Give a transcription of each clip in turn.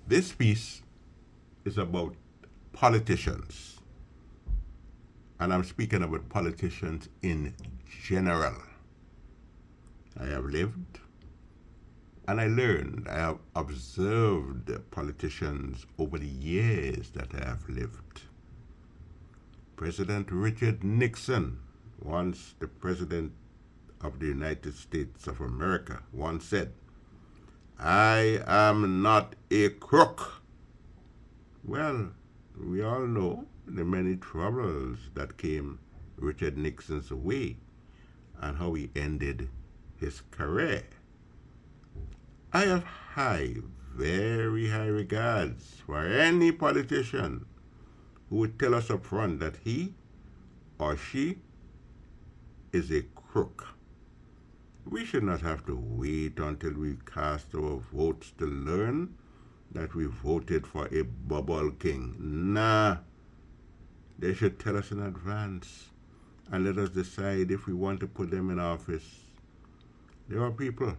This piece is about politicians, and I'm speaking about politicians in general. I have lived and I learned, I have observed politicians over the years that I have lived. President Richard Nixon, once the President of the United States of America, once said, "I am not a crook." Well, we all know the many troubles that came Richard Nixon's way and how he ended his career. I have high, very high regards for any politician who would tell us up front that he or she is a crook. We should not have to wait until we cast our votes to learn that we voted for a bubble king. Nah, they should tell us in advance and let us decide if we want to put them in office. There are people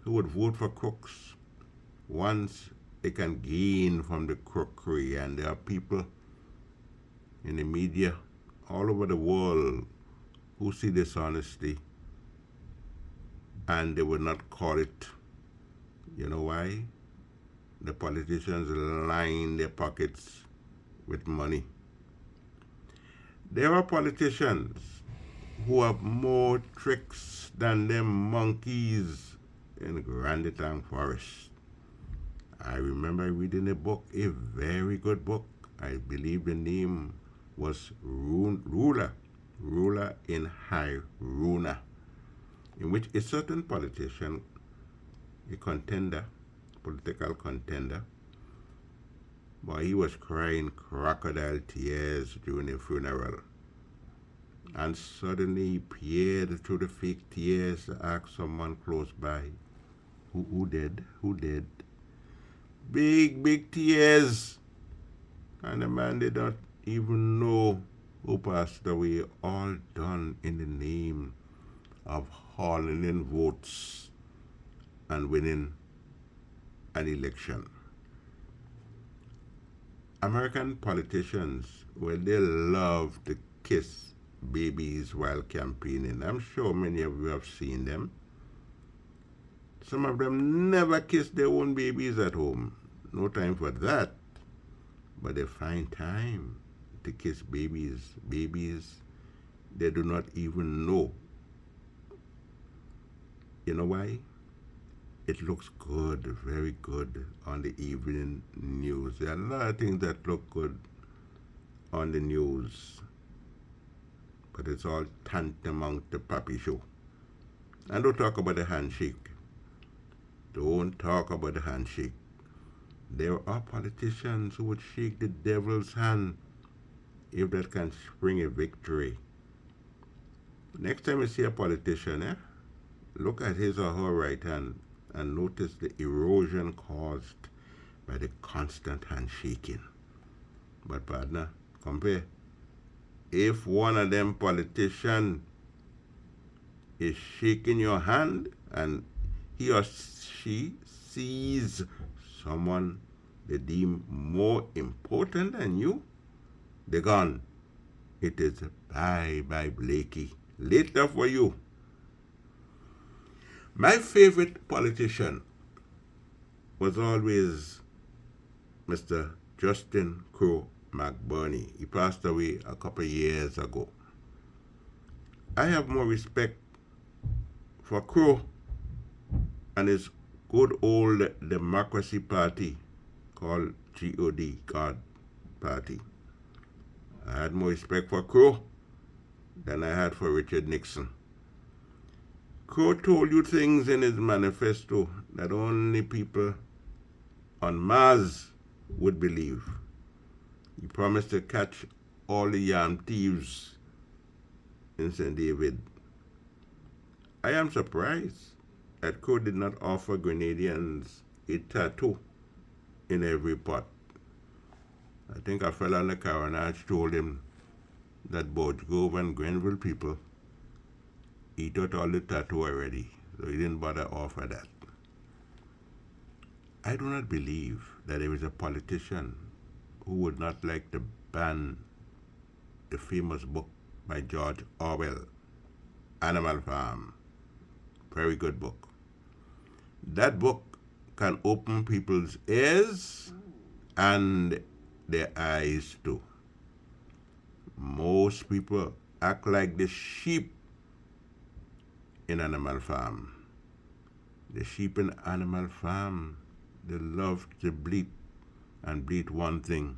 who would vote for crooks once they can gain from the crookery, and there are people in the media all over the world who see dishonesty and they would not call it. You know why? The politicians line their pockets with money. There are politicians who have more tricks than them monkeys in Grand Tank Forest. I remember reading a book, a very good book. I believe the name was Ruler in High Runa, in which a certain politician, a contender, political contender, but he was crying crocodile tears during a funeral. And suddenly he peered through the fake tears to ask someone close by, who did? Who did? Big, big tears. And the man did not even know who passed away, all done in the name of hauling in votes and winning an election. American politicians, well, they love to kiss babies while campaigning. I'm sure many of you have seen them. Some of them never kiss their own babies at home. No time for that. But they find time to kiss babies. Babies they do not even know. You know why? It looks good, very good on the evening news. There are a lot of things that look good on the news, but it's all tantamount to puppy show. And don't talk about the handshake. Don't talk about the handshake. There are politicians who would shake the devil's hand if that can spring a victory. Next time you see a politician, look at his or her right hand and notice the erosion caused by the constant handshaking. But partner, compare. If one of them politicians is shaking your hand and he or she sees someone they deem more important than you, they're gone. It is bye-bye, Blakey. Later for you. My favorite politician was always Mr. Justin Crowe McBurney. He passed away a couple of years ago. I have more respect for Crowe and his good old Democracy Party called GOD, God Party. I had more respect for Crowe than I had for Richard Nixon. Crowe told you things in his manifesto that only people on Mars would believe. He promised to catch all the yam thieves in St. David. I am surprised that Crowe did not offer Grenadians a tattoo in every pot. I think a fellow on the Caronage told him that Borge Grove and Grenville people eat out all the tattoo already, so he didn't bother offer that. I do not believe that there is a politician who would not like to ban the famous book by George Orwell, Animal Farm. Very good book. That book can open people's ears and their eyes too. Most people act like the sheep in Animal Farm. The sheep in Animal Farm, they love to bleat and bleat one thing.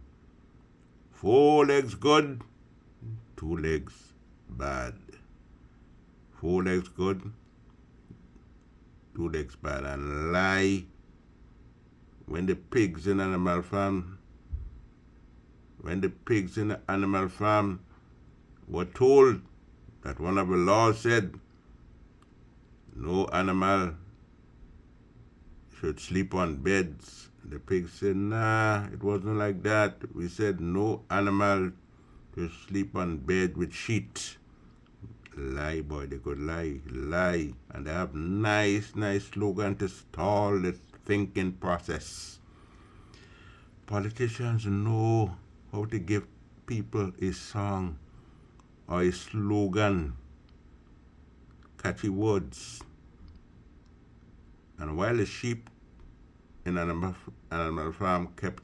4 legs good, 2 legs bad. 4 legs good, 2 legs bad. And lie when the pigs in Animal Farm, were told that one of the laws said no animal should sleep on beds. The pigs said, nah, it wasn't like that. We said no animal to sleep on bed with sheets. Lie, boy, they could lie. And they have nice slogan to stall the thinking process. Politicians know how to give people a song or a slogan, catchy words. And while the sheep in Animal Farm kept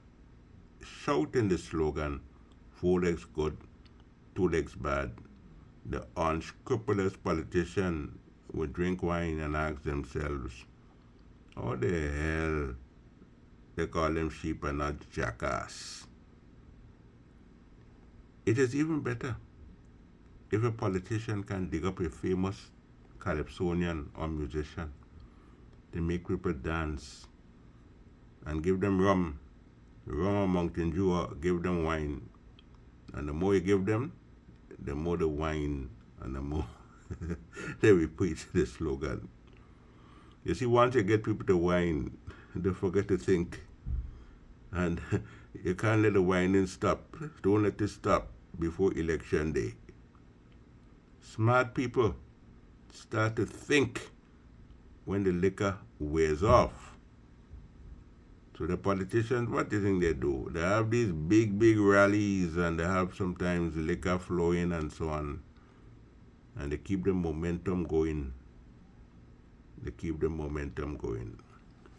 shouting the slogan, 4 legs good, 2 legs bad, the unscrupulous politician would drink wine and ask themselves, how the hell they call them sheep and not jackass? It is even better if a politician can dig up a famous calypsonian or musician to make people dance and give them rum or Mountain Dew, or give them wine. And the more you give them, the more the wine and the more they repeat the slogan. You see, once you get people to wine, they forget to think. And you can't let the whining stop. Don't let it stop before election day. Smart people start to think when the liquor wears off. So the politicians, what do you think they do? They have these big rallies and they have sometimes liquor flowing and so on. And they keep the momentum going.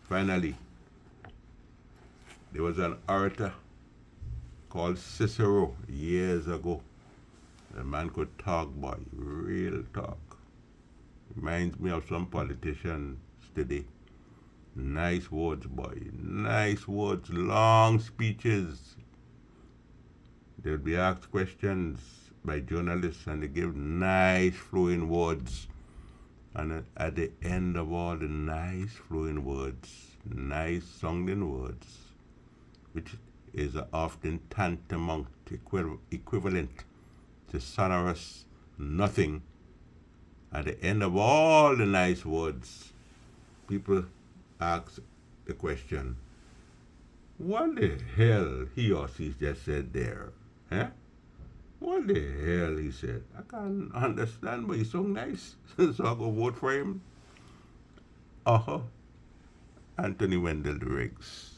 Finally, there was an orator called Cicero years ago. The man could talk, boy, real talk. Reminds me of some politicians today. Nice words, boy. Nice words, long speeches. They'll be asked questions by journalists and they give nice flowing words. And at the end of all the nice flowing words, nice sounding words, which is often tantamount, equivalent to sonorous nothing, at the end of all the nice words, people ask the question, what the hell he or she just said there? Eh? What the hell he said? I can't understand, but he's so nice. So I'll go vote for him. Anthony Wendell Riggs.